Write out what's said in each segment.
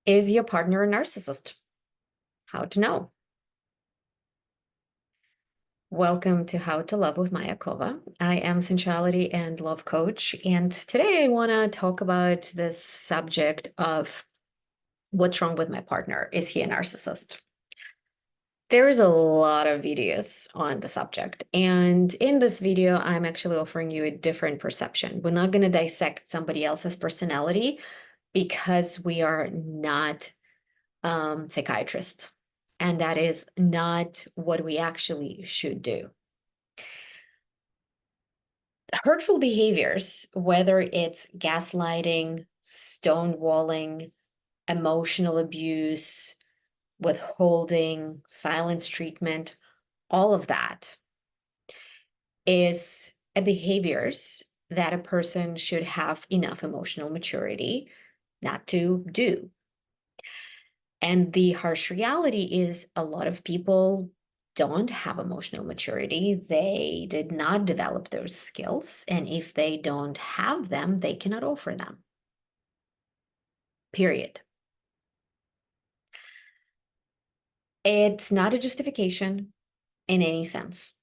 Is your partner a narcissist? How to know? Welcome to How to Love with Maya Kova. I am sensuality and love coach, and today I want to talk about this subject of what's wrong with my partner. Is he a narcissist? There's a lot of videos on the subject, and in this video, I'm actually offering you a different perception. We're not going to dissect somebody else's personality because we are not psychiatrists. And that is not what we actually should do. Hurtful behaviors, whether it's gaslighting, stonewalling, emotional abuse, withholding, silence treatment, all of that is a behaviors that a person should have enough emotional maturity not to do. And the harsh reality is a lot of people don't have emotional maturity. They did not develop those skills. And if they don't have them, they cannot offer them. Period. It's not a justification in any sense.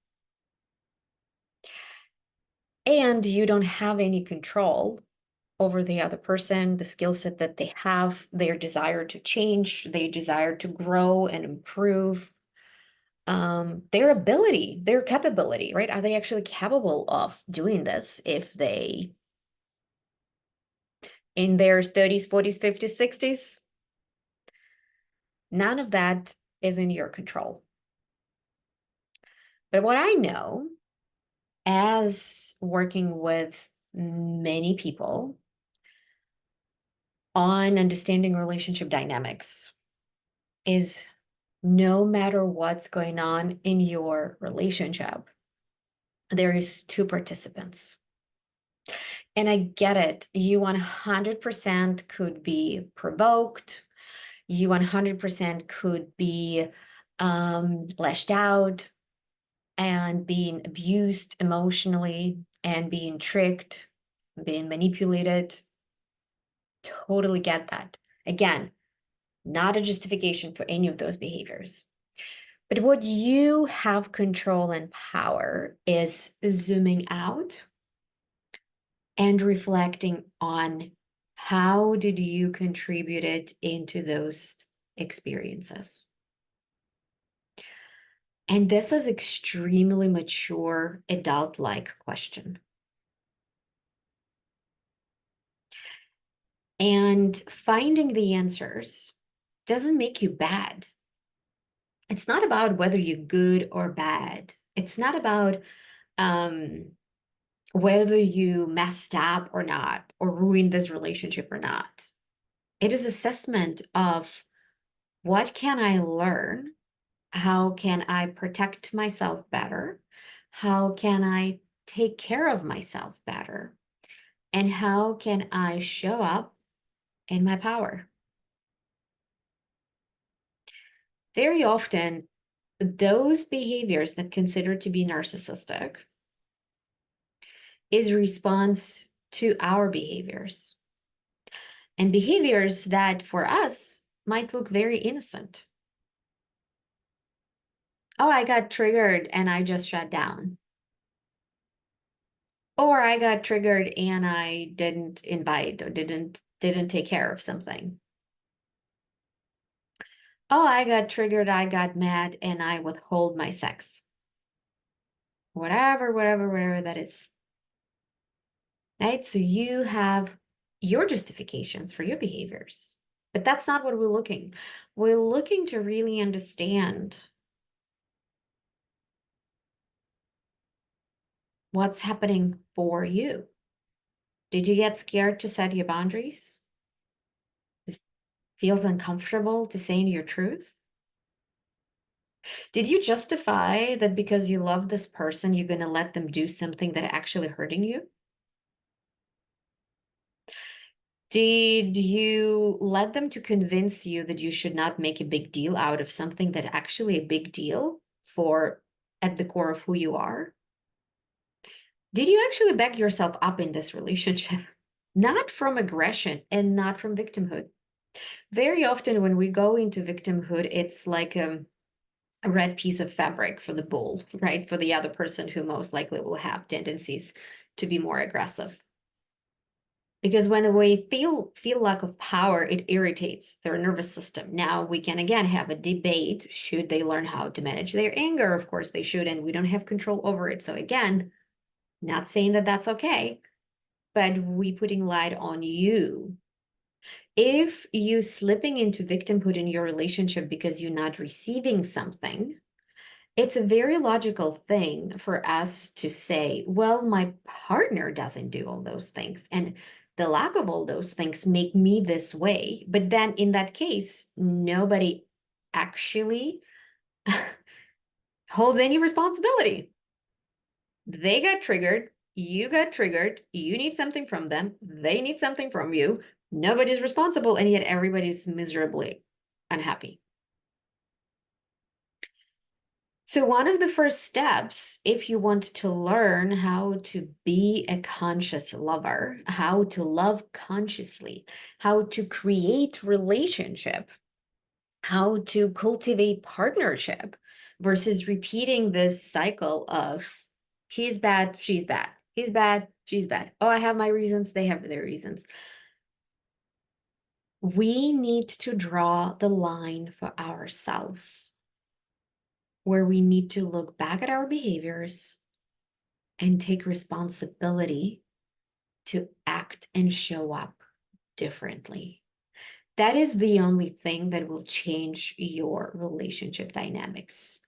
And you don't have any control over the other person, the skill set that they have, their desire to change, their desire to grow and improve, their ability, their capability, right? Are they actually capable of doing this if they in their 30s, 40s, 50s, 60s? None of that is in your control. But what I know as working with many people on understanding relationship dynamics is no matter what's going on in your relationship, there is two participants. And I get it. You 100% could be provoked. You 100% could be lashed out and being abused emotionally and being tricked, being manipulated. Totally get that. Again, not a justification for any of those behaviors. But what you have control and power is zooming out and reflecting on how did you contribute it into those experiences. And this is extremely mature, adult-like question. And finding the answers doesn't make you bad. It's not about whether you're good or bad. It's not about whether you messed up or not, or ruined this relationship or not. It is assessment of what can I learn? How can I protect myself better? How can I take care of myself better? And how can I show up in my power? Very often, those behaviors that considered to be narcissistic is response to our behaviors. And behaviors that for us might look very innocent. Oh, I got triggered and I just shut down. Or I got triggered and I didn't invite or didn't take care of something. Oh, I got triggered, I got mad, and I withhold my sex. Whatever that is. Right? So you have your justifications for your behaviors. But that's not what we're looking. We're looking to really understand what's happening for you. Did you get scared to set your boundaries? It feels uncomfortable to say your truth? Did you justify that because you love this person, you're going to let them do something that actually hurting you? Did you let them to convince you that you should not make a big deal out of something that actually a big deal for at the core of who you are? Did you actually back yourself up in this relationship? Not from aggression and not from victimhood. Very often when we go into victimhood, it's like a red piece of fabric for the bull, right? For the other person who most likely will have tendencies to be more aggressive. Because when we feel lack of power, it irritates their nervous system. Now we can again have a debate. Should they learn how to manage their anger? Of course they should, and we don't have control over it. So again, not saying that that's okay, but we putting light on you. If you slipping into victimhood in your relationship because you're not receiving something, it's a very logical thing for us to say, well, my partner doesn't do all those things. And the lack of all those things make me this way. But then in that case, nobody actually holds any responsibility. They got triggered. You got triggered. You need something from them. They need something from you. Nobody's responsible. And yet everybody's miserably unhappy. So one of the first steps, if you want to learn how to be a conscious lover, how to love consciously, how to create relationship, how to cultivate partnership versus repeating this cycle of he's bad, she's bad, he's bad, she's bad. Oh, I have my reasons, they have their reasons. We need to draw the line for ourselves, where we need to look back at our behaviors and take responsibility to act and show up differently. That is the only thing that will change your relationship dynamics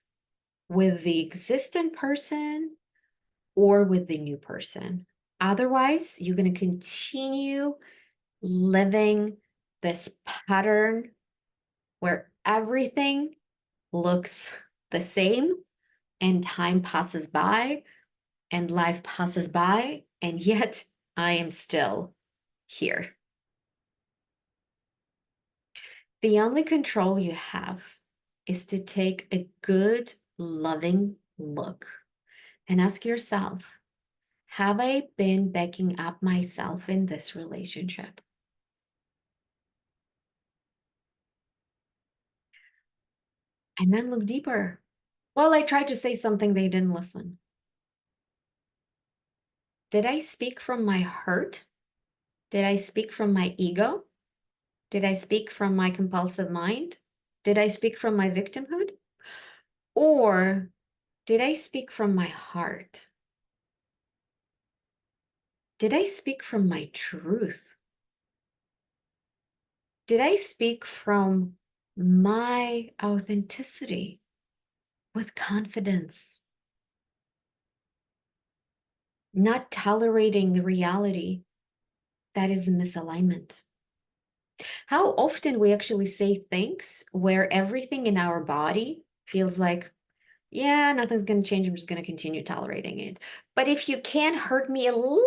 with the existing person or with the new person. Otherwise, you're going to continue living this pattern where everything looks the same and time passes by and life passes by, and yet I am still here. The only control you have is to take a good, loving look and ask yourself, have I been backing up myself in this relationship? And then look deeper. Well, I tried to say something, they didn't listen. Did I speak from my hurt? Did I speak from my ego? Did I speak from my compulsive mind? Did I speak from my victimhood? Or did I speak from my heart? Did I speak from my truth? Did I speak from my authenticity with confidence, not tolerating the reality that is a misalignment? How often we actually say things where everything in our body feels like, yeah, nothing's going to change. I'm just going to continue tolerating it. But if you can hurt me a little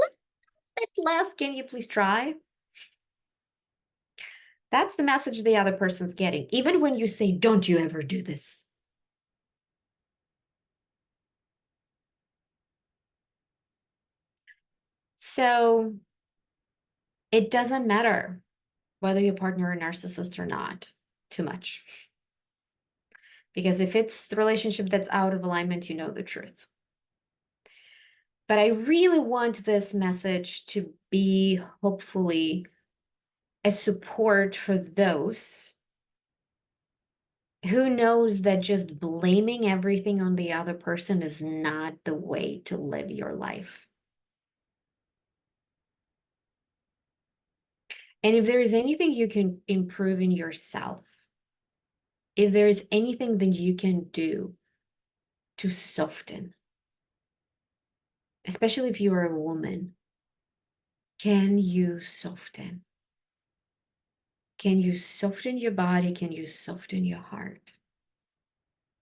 bit less, can you please try? That's the message the other person's getting. Even when you say, don't you ever do this. So it doesn't matter whether your partner is a narcissist or not, too much. Because if it's the relationship that's out of alignment, you know the truth. But I really want this message to be hopefully a support for those who knows that just blaming everything on the other person is not the way to live your life. And if there is anything you can improve in yourself, if there is anything that you can do to soften, especially if you are a woman, can you soften? Can you soften your body? Can you soften your heart?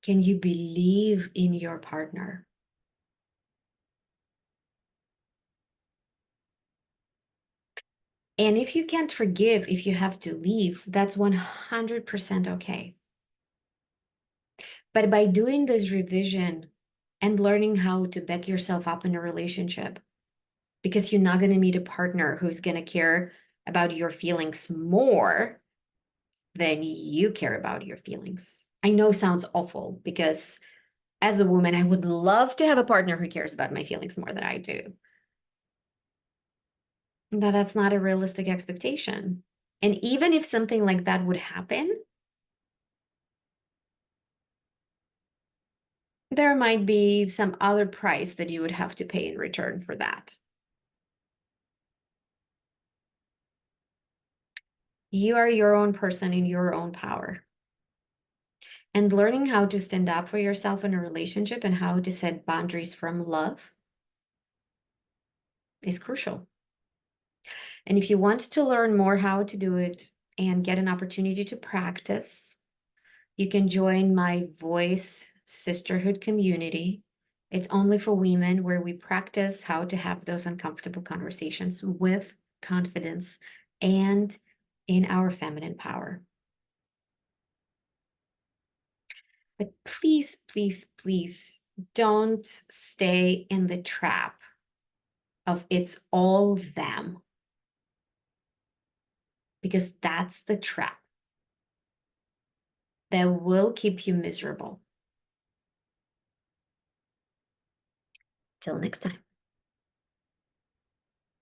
Can you believe in your partner? And if you can't forgive, if you have to leave, that's 100% okay. But by doing this revision and learning how to back yourself up in a relationship, because you're not going to meet a partner who's going to care about your feelings more then you care about your feelings. I know sounds awful because as a woman, I would love to have a partner who cares about my feelings more than I do. But that's not a realistic expectation. And even if something like that would happen, there might be some other price that you would have to pay in return for that. You are your own person in your own power. And learning how to stand up for yourself in a relationship and how to set boundaries from love is crucial. And if you want to learn more how to do it and get an opportunity to practice, you can join my Voice Sisterhood community. It's only for women, where we practice how to have those uncomfortable conversations with confidence and in our feminine power. But please, please, please don't stay in the trap of it's all them, because that's the trap that will keep you miserable. Till next time.